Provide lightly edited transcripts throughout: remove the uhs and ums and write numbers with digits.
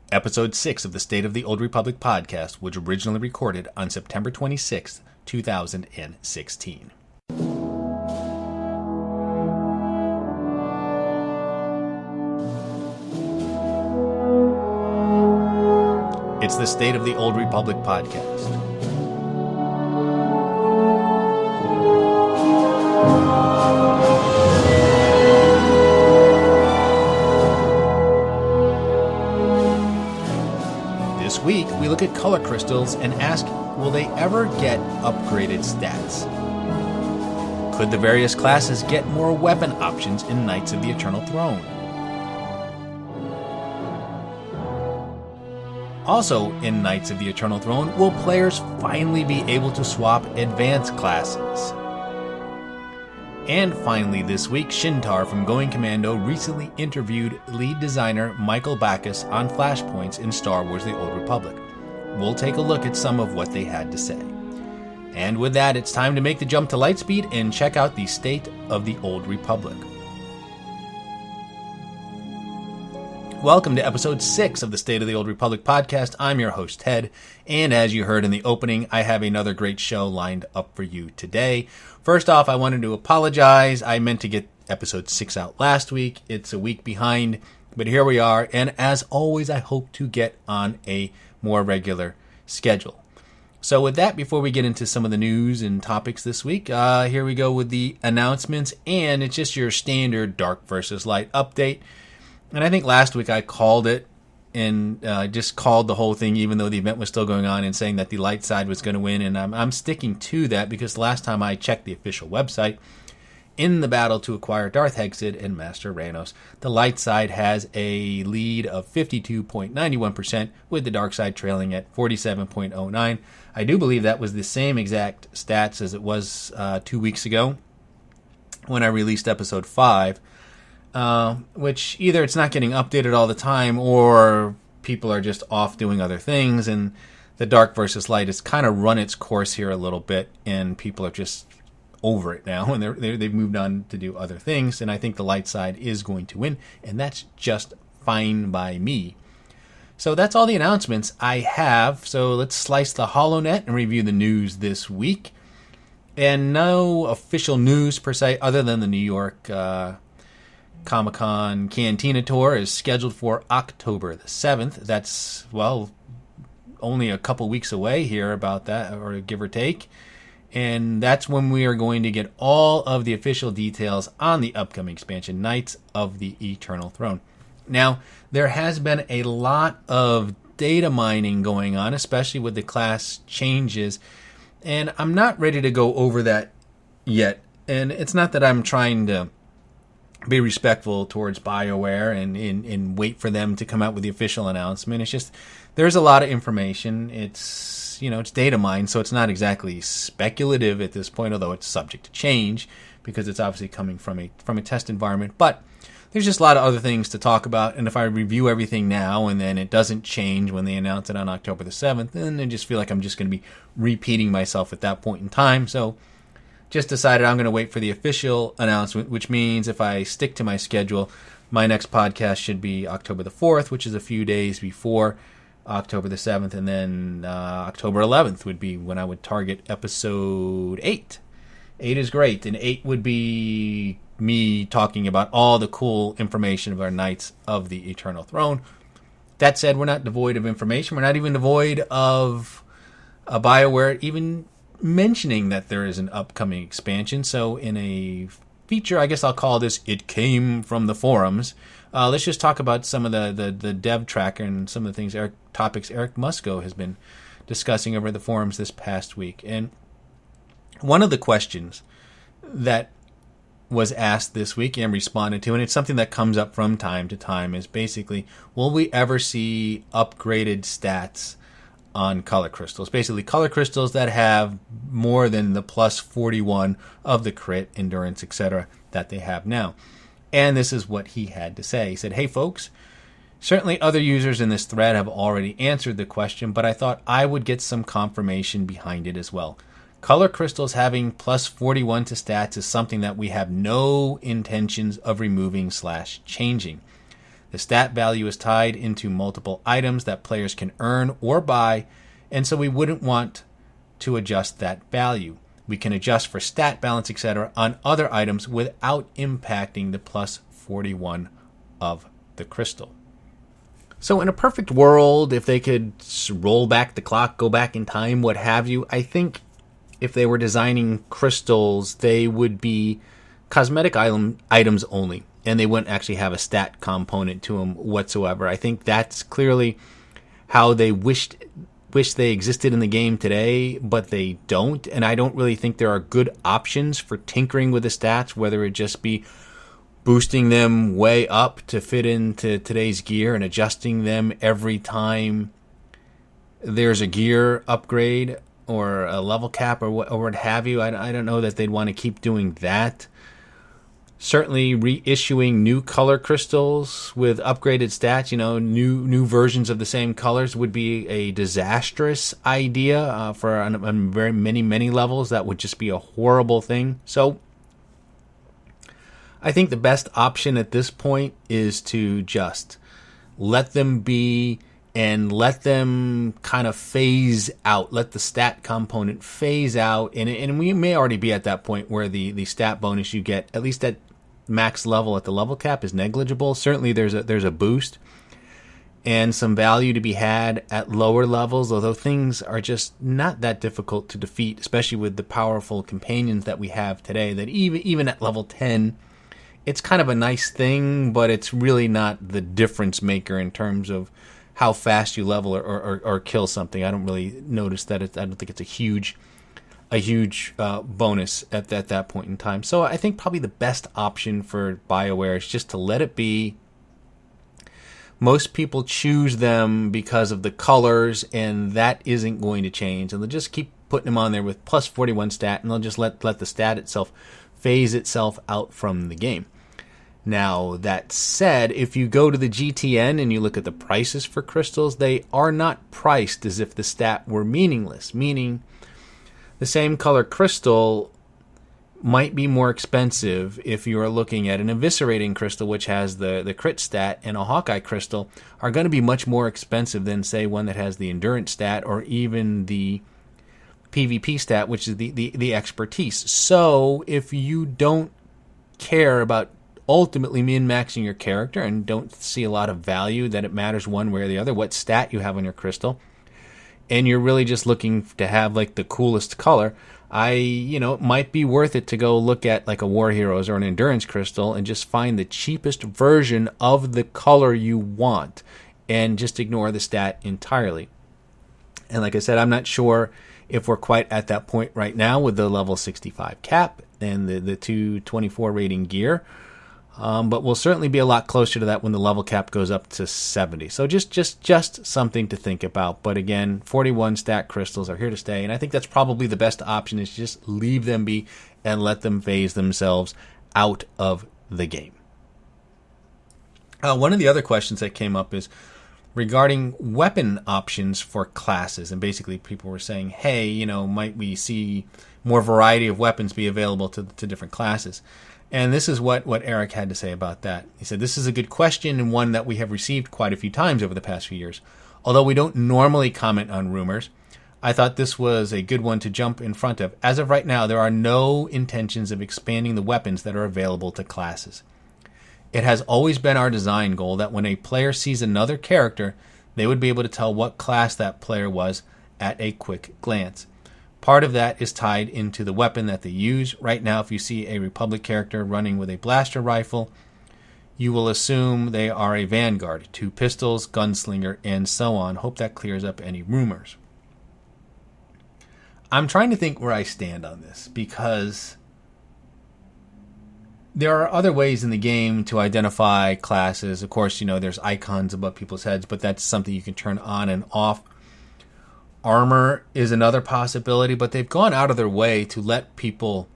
Episode 6 of the State of the Old Republic podcast was originally recorded on September 26, 2016. It's the State of the Old Republic podcast. This week, we look at color crystals and ask, will they ever get upgraded stats? Could the various classes get more weapon options in Knights of the Eternal Throne? Also, in Knights of the Eternal Throne, will players finally be able to swap advanced classes? And finally this week, Shintar from Going Commando recently interviewed lead designer Michael Backus on Flashpoints in Star Wars The Old Republic. We'll take a look at some of what they had to say. And with that, it's time to make the jump to Lightspeed and check out the State of the Old Republic. Welcome to episode 6 of the State of the Old Republic podcast. I'm your host, Ted, and as you heard in the opening, I have another great show lined up for you today. First off, I wanted to apologize. I meant to get episode 6 out last week. It's a week behind, but here we are, and as always, I hope to get on a more regular schedule. So with that, before we get into some of the news and topics this week, here we go with the announcements, and it's just your standard Dark versus Light update. And I think last week I called it and just called the whole thing, even though the event was still going on, and saying that the light side was going to win. And I'm sticking to that because last time I checked the official website, in the battle to acquire Darth Hexid and Master Ranos, the light side has a lead of 52.91%, with the dark side trailing at 47.09. I do believe that was the same exact stats as it was 2 weeks ago when I released episode 5. Which either it's not getting updated all the time or people are just off doing other things, and the dark versus light has kind of run its course here a little bit, and people are just over it now, and they've moved on to do other things, and I think the light side is going to win, and that's just fine by me. So that's all the announcements I have, so let's slice the HoloNet and review the news this week. And no official news per se, other than the New York Comic-Con Cantina Tour is scheduled for October the 7th. That's, well, only a couple weeks away here, about that, or give or take. And that's when we are going to get all of the official details on the upcoming expansion, Knights of the Eternal Throne. Now, there has been a lot of data mining going on, especially with the class changes. And I'm not ready to go over that yet. And it's not that I'm trying to be respectful towards BioWare and wait for them to come out with the official announcement. It's just, there's a lot of information. It's, it's data mined, so it's not exactly speculative at this point, although it's subject to change because it's obviously coming from a test environment. But there's just a lot of other things to talk about, and if I review everything now and then it doesn't change when they announce it on October the 7th, then I just feel like I'm just going to be repeating myself at that point in time. So just decided I'm going to wait for the official announcement, which means if I stick to my schedule, my next podcast should be October the 4th, which is a few days before October the 7th, and then October 11th would be when I would target episode 8. 8 is great, and 8 would be me talking about all the cool information of our Knights of the Eternal Throne. That said, we're not devoid of information. We're not even devoid of a BioWare even mentioning that there is an upcoming expansion. So in a feature, I guess I'll call this It Came from the Forums, let's just talk about some of the dev tracker and some of the things, topics Eric Musco has been discussing over the forums this past week. And one of the questions that was asked this week and responded to, and it's something that comes up from time to time, is basically, will we ever see upgraded stats on color crystals? Basically, color crystals that have more than the plus 41 of the crit, endurance, etc. that they have now. And this is what he had to say. He said, "Hey folks, certainly other users in this thread have already answered the question, but I thought I would get some confirmation behind it as well. Color crystals having plus 41 to stats is something that we have no intentions of removing / changing. The stat value is tied into multiple items that players can earn or buy, and so we wouldn't want to adjust that value. We can adjust for stat balance, etc. on other items without impacting the plus 41 of the crystal. So in a perfect world, if they could roll back the clock, go back in time, what have you, I think if they were designing crystals, they would be cosmetic items only, and they wouldn't actually have a stat component to them whatsoever. I think that's clearly how they wish they existed in the game today, but they don't, and I don't really think there are good options for tinkering with the stats, whether it just be boosting them way up to fit into today's gear and adjusting them every time there's a gear upgrade or a level cap or what have you. I don't know that they'd want to keep doing that. Certainly reissuing new color crystals with upgraded stats, new versions of the same colors would be a disastrous idea for on very many levels. That would just be a horrible thing. So I think the best option at this point is to just let them be and let them kind of phase out. Let the stat component phase out. And we may already be at that point where the stat bonus you get, at least at max level at the level cap, is negligible. Certainly there's a boost and some value to be had at lower levels, although things are just not that difficult to defeat, especially with the powerful companions that we have today, that even at level 10, it's kind of a nice thing, but it's really not the difference maker in terms of how fast you level or kill something. I don't really notice that. I don't think it's a huge bonus at that point in time. So I think probably the best option for BioWare is just to let it be. Most people choose them because of the colors, and that isn't going to change. And they'll just keep putting them on there with plus 41 stat, and they'll just let the stat itself phase itself out from the game. Now, that said, if you go to the GTN and you look at the prices for crystals, they are not priced as if the stat were meaningless, meaning the same color crystal might be more expensive if you are looking at an eviscerating crystal, which has the crit stat, and a Hawkeye crystal are going to be much more expensive than, say, one that has the endurance stat or even the PvP stat, which is the expertise. So if you don't care about ultimately min-maxing your character and don't see a lot of value that it matters one way or the other what stat you have on your crystal, and you're really just looking to have like the coolest color, it might be worth it to go look at like a War Heroes or an Endurance crystal and just find the cheapest version of the color you want and just ignore the stat entirely. And like I said, I'm not sure if we're quite at that point right now with the level 65 cap and the 224 rating gear. But we'll certainly be a lot closer to that when the level cap goes up to 70. So just something to think about. But again, 41 stat crystals are here to stay, and I think that's probably the best option, is just leave them be and let them phase themselves out of the game. One of the other questions that came up is regarding weapon options for classes, and basically people were saying, hey, might we see more variety of weapons be available to different classes? And this is what Eric had to say about that. He said, this is a good question and one that we have received quite a few times over the past few years. Although we don't normally comment on rumors, I thought this was a good one to jump in front of. As of right now, there are no intentions of expanding the weapons that are available to classes. It has always been our design goal that when a player sees another character, they would be able to tell what class that player was at a quick glance. Part of that is tied into the weapon that they use. Right now, if you see a Republic character running with a blaster rifle, you will assume they are a Vanguard, 2 pistols, gunslinger, and so on. Hope that clears up any rumors. I'm trying to think where I stand on this, because there are other ways in the game to identify classes. Of course, there's icons above people's heads, but that's something you can turn on and off. Armor is another possibility, but they've gone out of their way to let people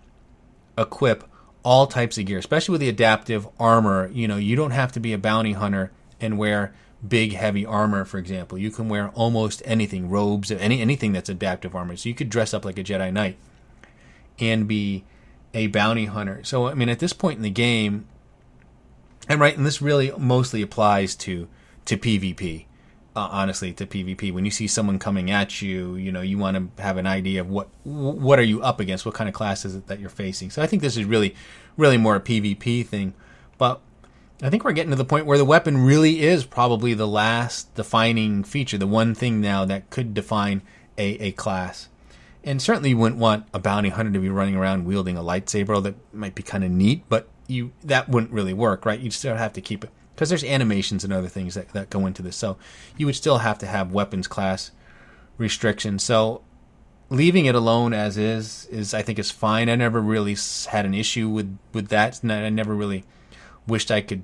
equip all types of gear, especially with the adaptive armor. You don't have to be a bounty hunter and wear big, heavy armor, for example. You can wear almost anything, robes, anything that's adaptive armor. So you could dress up like a Jedi Knight and be a bounty hunter. So, at this point in the game, And this really mostly applies to PvP. Honestly, to PvP. When you see someone coming at you, you want to have an idea of what are you up against, what kind of class is it that you're facing. So I think this is really more a PvP thing. But I think we're getting to the point where the weapon really is probably the last defining feature, the one thing now that could define a class. And certainly you wouldn't want a bounty hunter to be running around wielding a lightsaber. That might be kind of neat, but that wouldn't really work, right? You'd still have to keep it, because there's animations and other things that go into this. So you would still have to have weapons class restrictions. So leaving it alone as is I think is fine. I never really had an issue with that. I never really wished I could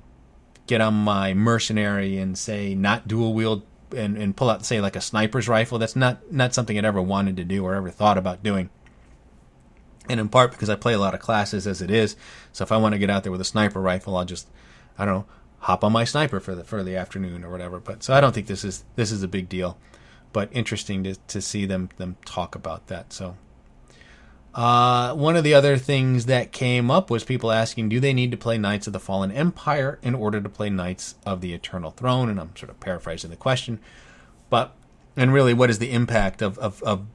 get on my mercenary and say not dual wield and pull out, say, like a sniper's rifle. That's not something I'd ever wanted to do or ever thought about doing. And in part because I play a lot of classes as it is. So if I want to get out there with a sniper rifle, I'll just, I don't know, hop on my sniper for the afternoon or whatever. But so I don't think this is a big deal. But interesting to see them talk about that. So one of the other things that came up was people asking, do they need to play Knights of the Fallen Empire in order to play Knights of the Eternal Throne? And I'm sort of paraphrasing the question. And really, what is the impact of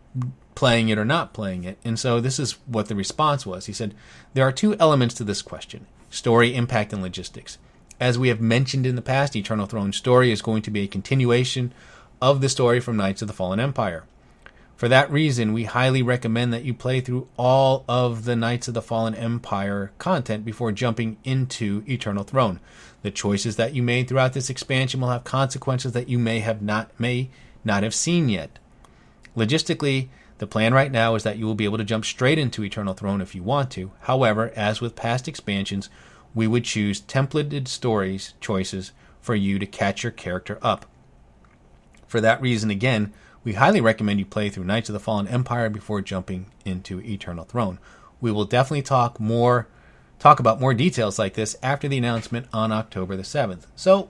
playing it or not playing it? And so this is what the response was. He said, there are two elements to this question: story, impact, and logistics. As we have mentioned in the past, Eternal Throne story is going to be a continuation of the story from Knights of the Fallen Empire. For that reason, we highly recommend that you play through all of the Knights of the Fallen Empire content before jumping into Eternal Throne. The choices that you made throughout this expansion will have consequences that you may not have seen yet. Logistically, the plan right now is that you will be able to jump straight into Eternal Throne if you want to. However, as with past expansions, we would choose templated stories choices for you to catch your character up. For that reason, again, we highly recommend you play through Knights of the Fallen Empire before jumping into Eternal Throne. We will definitely talk about more details like this after the announcement on October the 7th. So,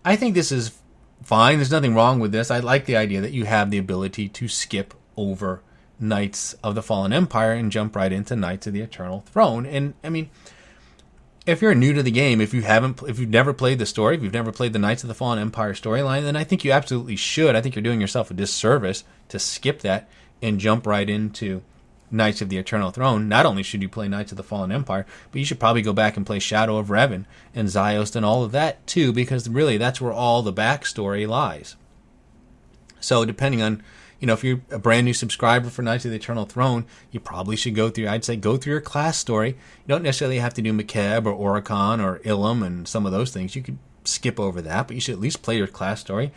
I think this is fine. There's nothing wrong with this. I like the idea that you have the ability to skip over Knights of the Fallen Empire and jump right into Knights of the Eternal Throne. And, I mean, if you're new to the game, if you've never played the story, if you've never played the Knights of the Fallen Empire storyline, then I think you absolutely should. I think you're doing yourself a disservice to skip that and jump right into Knights of the Eternal Throne. Not only should you play Knights of the Fallen Empire, but you should probably go back and play Shadow of Revan and Ziost and all of that too, because really that's where all the backstory lies. So depending on, if you're a brand new subscriber for Knights of the Eternal Throne, you probably should go through your class story. You don't necessarily have to do Makeb or Oricon or Ilum and some of those things. You could skip over that, but you should at least play your class story.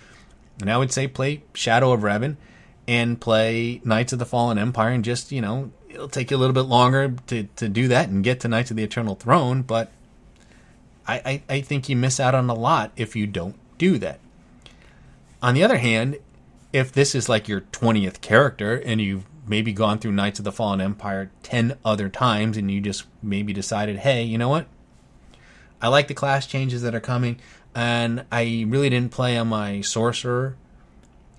And I would say play Shadow of Revan and play Knights of the Fallen Empire, and just, it'll take you a little bit longer to do that and get to Knights of the Eternal Throne, but I think you miss out on a lot if you don't do that. On the other hand, if this is like your 20th character and you've maybe gone through Knights of the Fallen Empire 10 other times and you just maybe decided, hey, you know what? I like the class changes that are coming, and I really didn't play on my Sorcerer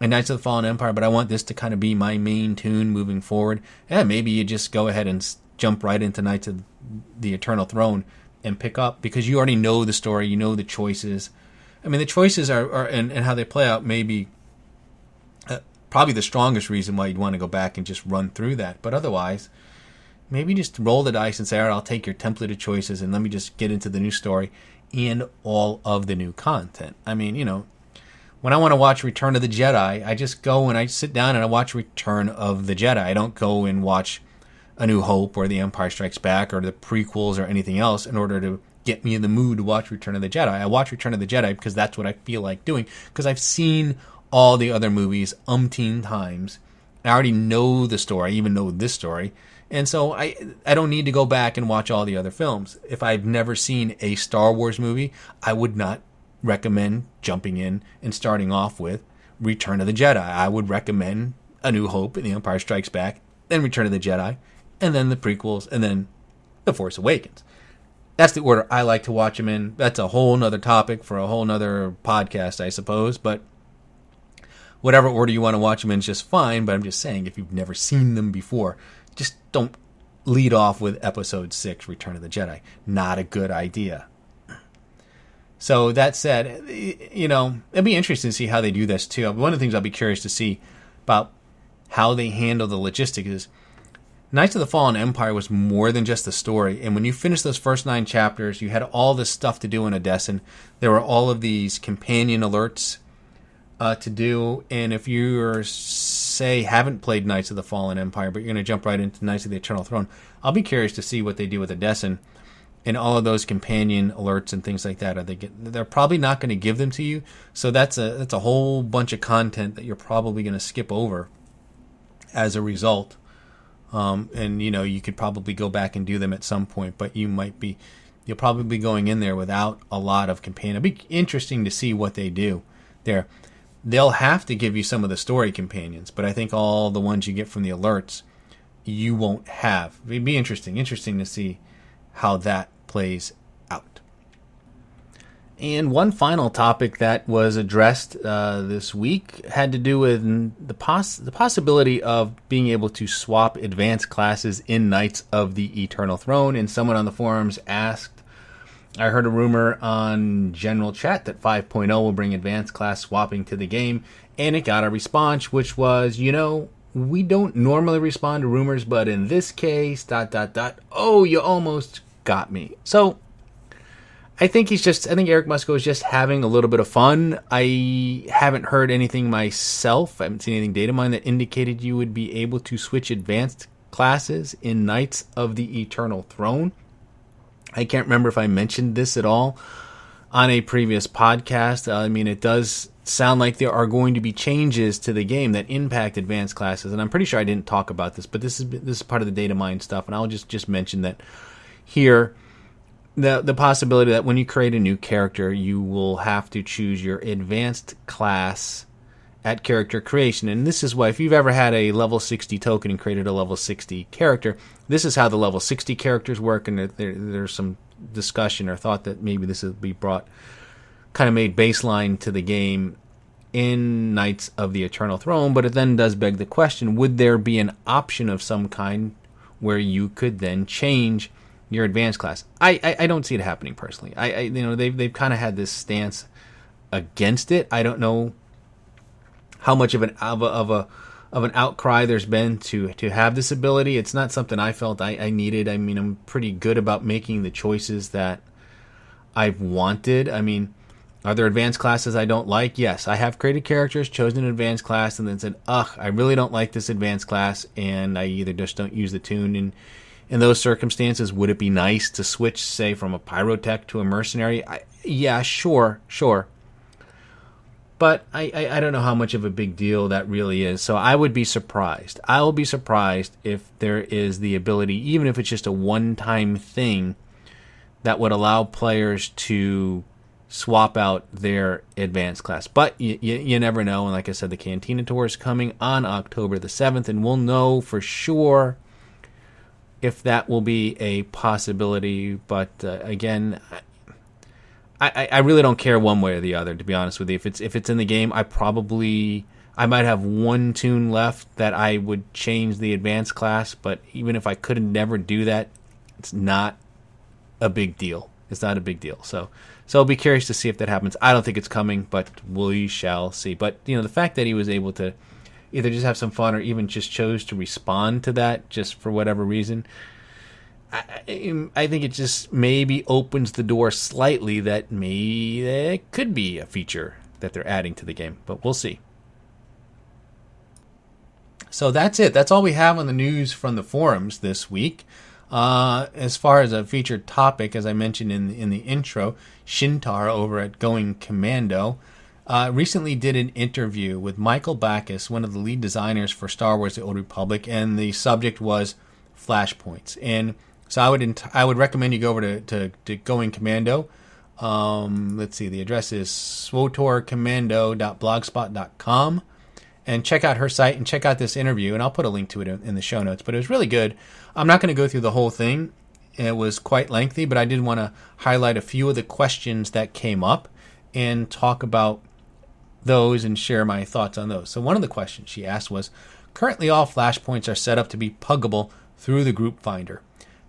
in Knights of the Fallen Empire, but I want this to kind of be my main tune moving forward. Yeah, maybe you just go ahead and jump right into Knights of the Eternal Throne and pick up, because you already know the story, you know the choices. I mean, the choices are and how they play out maybe probably the strongest reason why you'd want to go back and just run through that. But otherwise, maybe just roll the dice and say, all right, I'll take your templated choices and let me just get into the new story and all of the new content. I mean, when I want to watch Return of the Jedi, I just go and I sit down and I watch Return of the Jedi. I don't go and watch A New Hope or The Empire Strikes Back or the prequels or anything else in order to get me in the mood to watch Return of the Jedi. I watch Return of the Jedi because that's what I feel like doing, because I've seen all the other movies umpteen times. I already know the story. I even know this story. And so I don't need to go back and watch all the other films. If I've never seen a Star Wars movie, I would not recommend jumping in and starting off with Return of the Jedi. I would recommend A New Hope and The Empire Strikes Back, then Return of the Jedi, and then the prequels, and then The Force Awakens. That's the order I like to watch them in. That's a whole nother topic for a whole nother podcast, I suppose, but whatever order you want to watch them in is just fine. But I'm just saying, if you've never seen them before, just don't lead off with Episode 6, Return of the Jedi. Not a good idea. So that said, it'd be interesting to see how they do this too. One of the things I'll be curious to see about how they handle the logistics is Knights of the Fallen Empire was more than just the story. And when you finish those first 9 chapters, you had all this stuff to do in Odessen. There were all of these companion alerts to do. And if you say haven't played Knights of the Fallen Empire, but you're going to jump right into Knights of the Eternal Throne, I'll be curious to see what they do with Odessen and all of those companion alerts and things like that. They're probably not going to give them to you. So that's a whole bunch of content that you're probably going to skip over as a result. And you could probably go back and do them at some point, but you'll probably be going in there without a lot of companion. It'll be interesting to see what they do there. They'll have to give you some of the story companions, but I think all the ones you get from the alerts you won't have. It'd be interesting to see how that plays out. And one final topic that was addressed this week had to do with the possibility of being able to swap advanced classes in Knights of the Eternal Throne. And someone on the forums asked, I heard a rumor on general chat that 5.0 will bring advanced class swapping to the game. And it got a response, which was, we don't normally respond to rumors, but in this case, ... Oh, you almost got me. So I think Eric Musco is just having a little bit of fun. I haven't heard anything myself. I haven't seen anything data mine that indicated you would be able to switch advanced classes in Knights of the Eternal Throne. I can't remember if I mentioned this at all on a previous podcast. It does sound like there are going to be changes to the game that impact advanced classes, and I'm pretty sure I didn't talk about this, but this is part of the data mine stuff, and I'll just mention that here. The possibility that when you create a new character, you will have to choose your advanced class at character creation. And this is why, if you've ever had a level 60 token and created a level 60 character, this is how the level 60 characters work. And there's some discussion or thought that maybe this will be made baseline to the game in Knights of the Eternal Throne. But it then does beg the question, would there be an option of some kind where you could then change your advanced class? I don't see it happening personally. They've kind of had this stance against it. I don't know how much of an outcry there's been to have this ability. It's not something I felt I needed. I'm pretty good about making the choices that I've wanted. Are there advanced classes I don't like? Yes, I have created characters, chosen an advanced class, and then said, I really don't like this advanced class, and I either just don't use the tune. In those circumstances, would it be nice to switch, say, from a pyrotech to a mercenary? Yeah, sure. But I don't know how much of a big deal that really is. So I would be surprised. I will be surprised if there is the ability, even if it's just a one-time thing, that would allow players to swap out their advanced class. But you never know. And like I said, the Cantina Tour is coming on October the 7th, and we'll know for sure if that will be a possibility. But again, I really don't care one way or the other, to be honest with you. If it's in the game, I might have one tune left that I would change the advanced class, but even if I could never do that, it's not a big deal. It's not a big deal. So I'll be curious to see if that happens. I don't think it's coming, but we shall see. But the fact that he was able to either just have some fun or even just chose to respond to that just for whatever reason, I think it just maybe opens the door slightly that maybe there could be a feature that they're adding to the game, but we'll see. So that's it. That's all we have on the news from the forums this week. As far as a featured topic, as I mentioned in the intro, Shintar over at Going Commando recently did an interview with Michael Backus, one of the lead designers for Star Wars: The Old Republic, and the subject was flashpoints. And so I would recommend you go over to Going Commando. Let's see, the address is swotorcommando.blogspot.com, and check out her site and check out this interview, and I'll put a link to it in the show notes. But it was really good. I'm not going to go through the whole thing. It was quite lengthy, but I did want to highlight a few of the questions that came up and talk about those and share my thoughts on those. So one of the questions she asked was, currently all flashpoints are set up to be puggable through the group finder.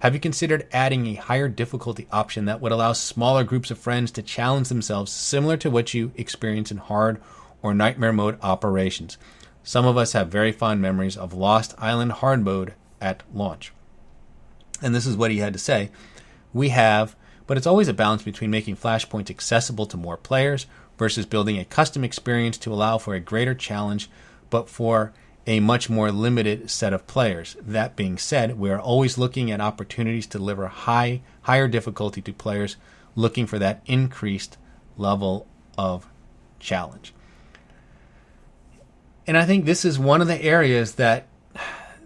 Have you considered adding a higher difficulty option that would allow smaller groups of friends to challenge themselves, similar to what you experience in hard or nightmare mode operations? Some of us have very fond memories of Lost Island hard mode at launch. And this is what he had to say. We have, but it's always a balance between making Flashpoints accessible to more players versus building a custom experience to allow for a greater challenge, but for a much more limited set of players. That being said, we are always looking at opportunities to deliver higher difficulty to players looking for that increased level of challenge. And I think this is one of the areas that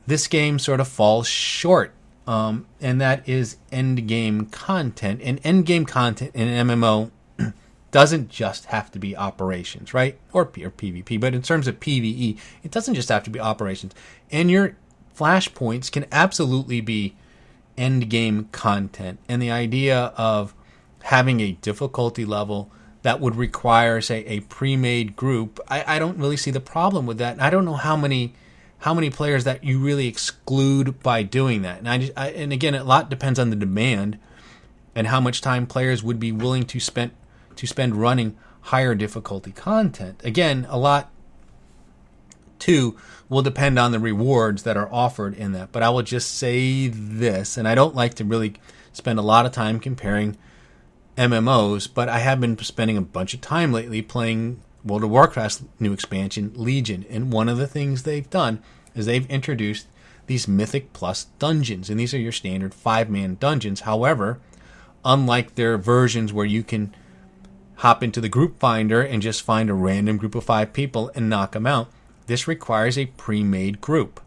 this game sort of falls short, and that is endgame content. And endgame content in an MMO doesn't just have to be operations, right? Or PvP, but in terms of PvE, it doesn't just have to be operations. And your flashpoints can absolutely be endgame content. And the idea of having a difficulty level that would require, say, a pre-made group, I don't really see the problem with that. And I don't know how many players that you really exclude by doing that. And and again, a lot depends on the demand and how much time players would be willing to spend running higher difficulty content. Again, a lot too will depend on the rewards that are offered in that. But I will just say this, and I don't like to really spend a lot of time comparing MMOs, but I have been spending a bunch of time lately playing World of Warcraft's new expansion, Legion. And one of the things they've done is they've introduced these Mythic Plus dungeons. And these are your standard 5-man dungeons. However, unlike their versions where you can hop into the group finder and just find a random group of 5 people and knock them out, this requires a pre-made group.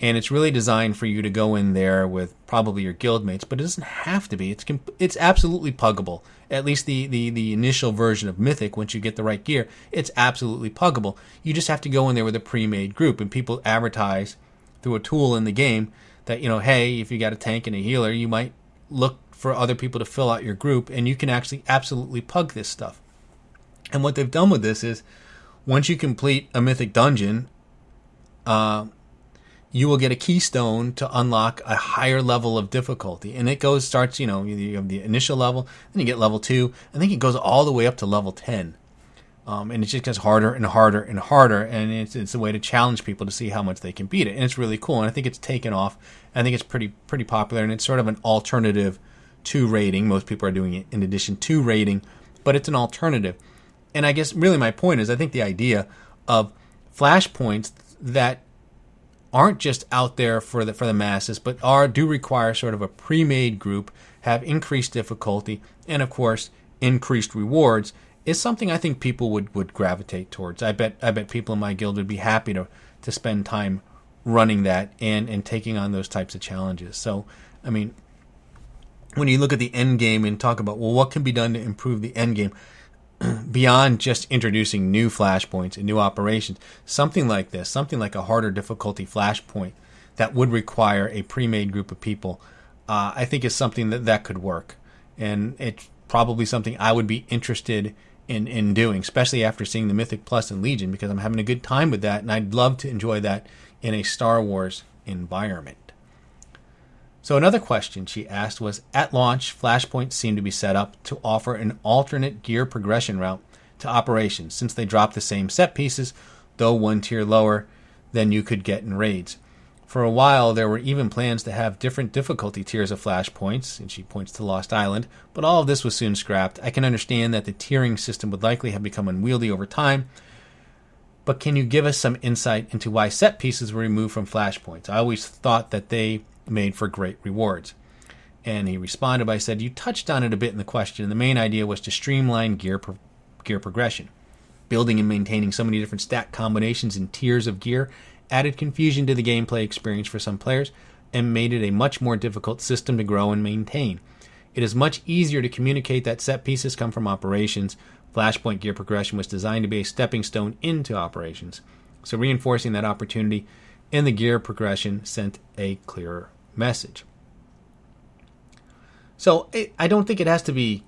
And it's really designed for you to go in there with probably your guildmates, but it doesn't have to be. It's absolutely puggable. At least the initial version of Mythic, once you get the right gear, it's absolutely puggable. You just have to go in there with a pre-made group, and people advertise through a tool in the game that, hey, if you got a tank and a healer, you might look for other people to fill out your group, and you can actually absolutely pug this stuff. And what they've done with this is, once you complete a Mythic dungeon, you will get a keystone to unlock a higher level of difficulty. And it starts, you have the initial level, then you get level 2, and then it goes all the way up to level 10. And it just gets harder and harder and harder, and it's a way to challenge people to see how much they can beat it. And it's really cool, and I think it's taken off. I think it's pretty popular, and it's sort of an alternative to raiding. Most people are doing it in addition to raiding, but it's an alternative. And I guess really my point is, I think the idea of flashpoints that aren't just out there for the masses, but do require sort of a pre-made group, have increased difficulty, and of course increased rewards, is something I think people would gravitate towards. I bet people in my guild would be happy to spend time running that and taking on those types of challenges. So, I mean, when you look at the end game and talk about, well, what can be done to improve the end game beyond just introducing new flashpoints and new operations, something like this, something like a harder difficulty flashpoint that would require a pre-made group of people, I think is something that could work. And it's probably something I would be interested in doing, especially after seeing the Mythic Plus and Legion, because I'm having a good time with that, and I'd love to enjoy that in a Star Wars environment. So another question she asked was, at launch, flashpoints seem to be set up to offer an alternate gear progression route to operations, since they drop the same set pieces, though one tier lower than you could get in raids. For a while, there were even plans to have different difficulty tiers of flashpoints, and she points to Lost Island, but all of this was soon scrapped. I can understand that the tiering system would likely have become unwieldy over time, but can you give us some insight into why set pieces were removed from flashpoints? I always thought that they made for great rewards. And he responded by saying, you touched on it a bit in the question, and the main idea was to streamline gear progression. Building and maintaining so many different stat combinations and tiers of gear added confusion to the gameplay experience for some players and made it a much more difficult system to grow and maintain. It is much easier to communicate that set pieces come from operations. Flashpoint gear progression was designed to be a stepping stone into operations. So reinforcing that opportunity in the gear progression sent a clearer message. So I don't think it has to be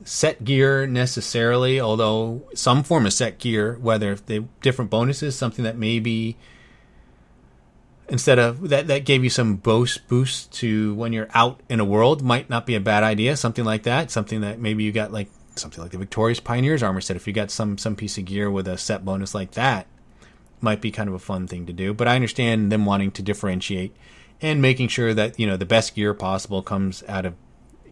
set gear necessarily, although some form of set gear, whether they different bonuses, something that maybe instead of that gave you some boost to when you're out in a world. Might not be a bad idea. Something like that. Something that maybe you got like something like the Victorious Pioneer's armor set. If you got some piece of gear with a set bonus like that, might be kind of a fun thing to do. But I understand them wanting to differentiate and making sure that the best gear possible comes out of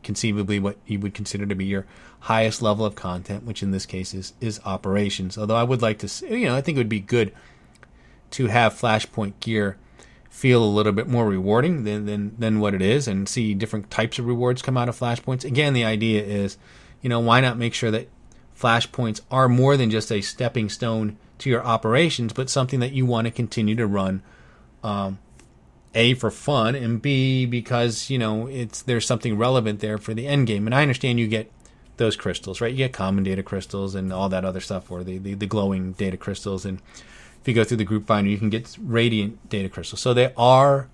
conceivably what you would consider to be your highest level of content, which in this case is operations. Although I would like to, I think it would be good to have Flashpoint gear feel a little bit more rewarding than what it is, and see different types of rewards come out of Flashpoints. Again, the idea is, why not make sure that Flashpoints are more than just a stepping stone to your operations, but something that you want to continue to run, A, for fun, and B, because, there's something relevant there for the end game. And I understand you get those crystals, right? You get common data crystals and all that other stuff, or the glowing data crystals. And if you go through the group finder, you can get radiant data crystals. So they are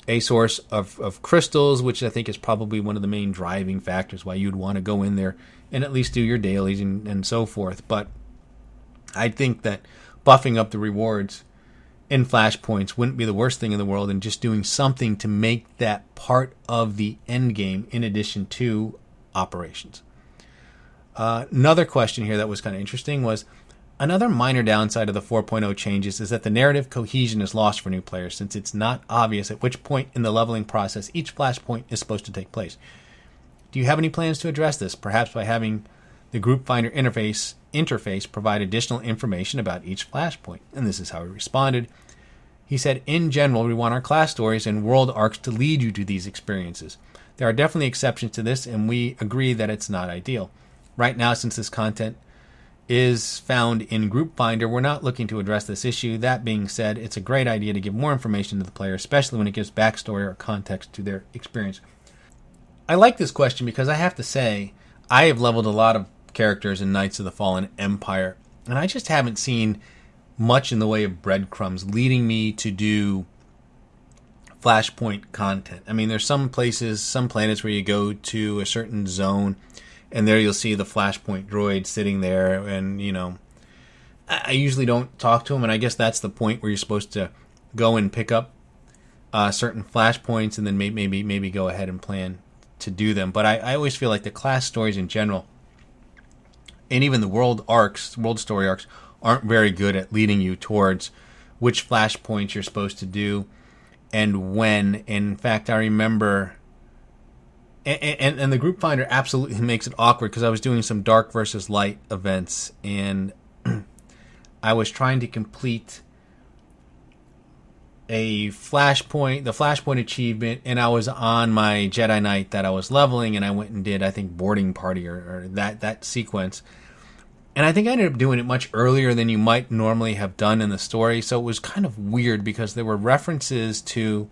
a source of crystals, which I think is probably one of the main driving factors why you'd want to go in there and at least do your dailies and so forth. But I think that buffing up the rewards in Flashpoints wouldn't be the worst thing in the world, and just doing something to make that part of the end game in addition to operations. Another question here that was kind of interesting was, another minor downside of the 4.0 changes is that the narrative cohesion is lost for new players, since it's not obvious at which point in the leveling process each Flashpoint is supposed to take place. Do you have any plans to address this, perhaps by having the Group Finder interface provide additional information about each Flashpoint? And this is how he responded. He said, in general, we want our class stories and world arcs to lead you to these experiences. There are definitely exceptions to this, and we agree that it's not ideal. Right now, since this content is found in Group Finder, we're not looking to address this issue. That being said, it's a great idea to give more information to the player, especially when it gives backstory or context to their experience. I like this question because I have to say, I have leveled a lot of characters in Knights of the Fallen Empire, and I just haven't seen much in the way of breadcrumbs leading me to do Flashpoint content. I mean, there's some places, some planets where you go to a certain zone, and there you'll see the Flashpoint droid sitting there, and, I usually don't talk to him, and I guess that's the point where you're supposed to go and pick up certain Flashpoints, and then maybe go ahead and plan to do them. But I always feel like the class stories in general, and even the world story arcs, aren't very good at leading you towards which Flashpoints you're supposed to do and when. In fact, I remember, and the Group Finder absolutely makes it awkward, because I was doing some dark versus light events, and I was trying to complete the Flashpoint achievement, and I was on my Jedi Knight that I was leveling, and I went and did, I think, boarding party or that sequence. And I think I ended up doing it much earlier than you might normally have done in the story, so it was kind of weird because there were references to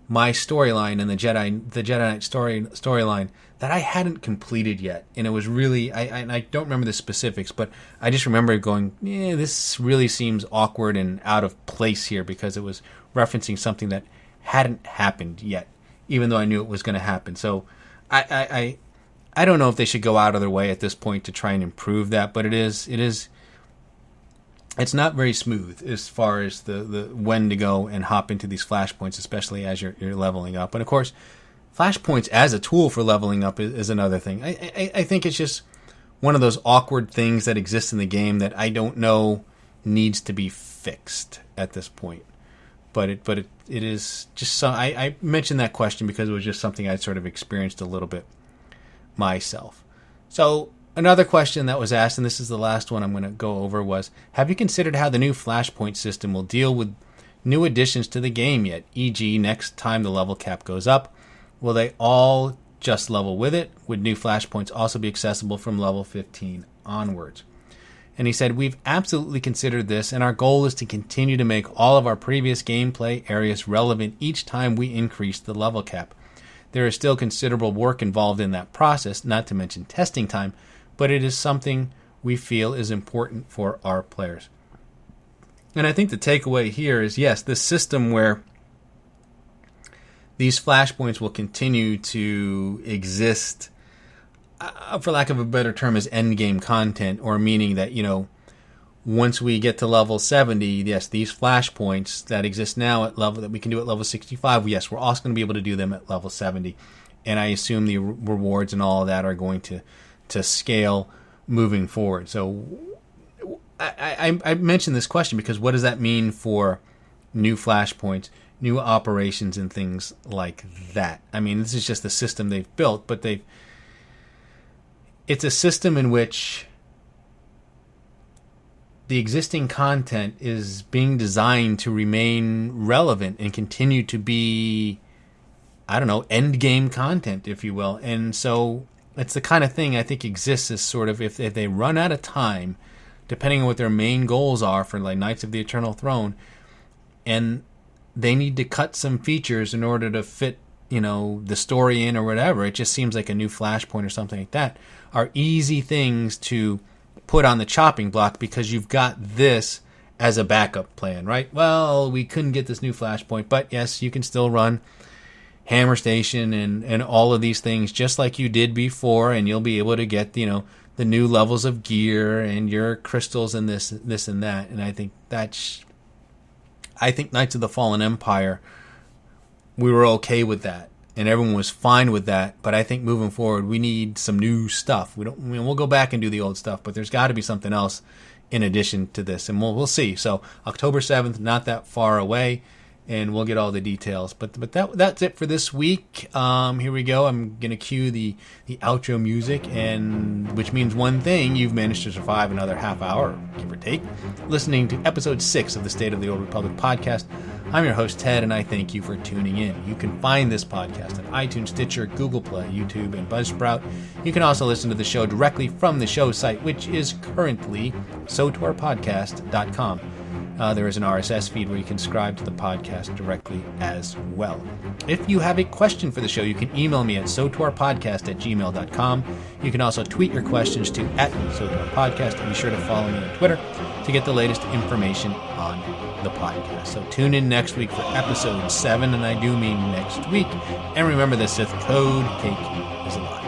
my storyline and the Jedi Knight storyline that I hadn't completed yet, and it was really, I don't remember the specifics, but I just remember going, this really seems awkward and out of place here, because it was referencing something that hadn't happened yet, even though I knew it was going to happen. So I don't know if they should go out of their way at this point to try and improve that, but it's not very smooth as far as the when to go and hop into these Flashpoints, especially as you're leveling up. And of course, Flashpoints as a tool for leveling up is another thing. I think it's just one of those awkward things that exists in the game that I don't know needs to be fixed at this point. But it is just so I mentioned that question because it was just something I'd sort of experienced a little bit myself. So another question that was asked, and this is the last one I'm going to go over, was, have you considered how the new Flashpoint system will deal with new additions to the game yet? E.g., next time the level cap goes up, will they all just level with it? Would new Flashpoints also be accessible from level 15 onwards? And he said, we've absolutely considered this, and our goal is to continue to make all of our previous gameplay areas relevant each time we increase the level cap. There is still considerable work involved in that process, not to mention testing time, but it is something we feel is important for our players. And I think the takeaway here is, yes, this system where these Flashpoints will continue to exist, for lack of a better term, as endgame content, or meaning that, once we get to level 70, yes, these flashpoints that exist now at level that we can do at level 65, yes, we're also going to be able to do them at level 70. And I assume the rewards and all of that are going to scale moving forward. So I mentioned this question because what does that mean for new flashpoints, new operations, and things like that? I mean, this is just the system they've built, but it's a system in which the existing content is being designed to remain relevant and continue to be, I don't know, end game content, if you will. And so it's the kind of thing I think exists as sort of if they run out of time, depending on what their main goals are for like Knights of the Eternal Throne, and they need to cut some features in order to fit, the story in or whatever. It just seems like a new Flashpoint or something like that are easy things to put on the chopping block because you've got this as a backup plan, right? Well, we couldn't get this new Flashpoint, but yes, you can still run Hammer Station and all of these things just like you did before, and you'll be able to get, the new levels of gear and your crystals and this and that. And I think Knights of the Fallen Empire, we were okay with that, and everyone was fine with that. But I think moving forward, we need some new stuff. We'll go back and do the old stuff, but there's got to be something else in addition to this, and we'll see. So October 7th, not that far away, and we'll get all the details. But that's it for this week. Here we go. I'm gonna cue the outro music, and which means one thing: you've managed to survive another half hour, give or take, listening to episode 6 of the State of the Old Republic podcast. I'm your host, Ted, and I thank you for tuning in. You can find this podcast on iTunes, Stitcher, Google Play, YouTube, and Buzzsprout. You can also listen to the show directly from the show site, which is currently SOTORpodcast.com. There is an RSS feed where you can subscribe to the podcast directly as well. If you have a question for the show, you can email me at sotorpodcast@gmail.com. You can also tweet your questions to @sotorpodcast, and be sure to follow me on Twitter to get the latest information on the podcast. So tune in next week for episode 7, and I do mean next week. And remember, the Sith Code: cake is a lie.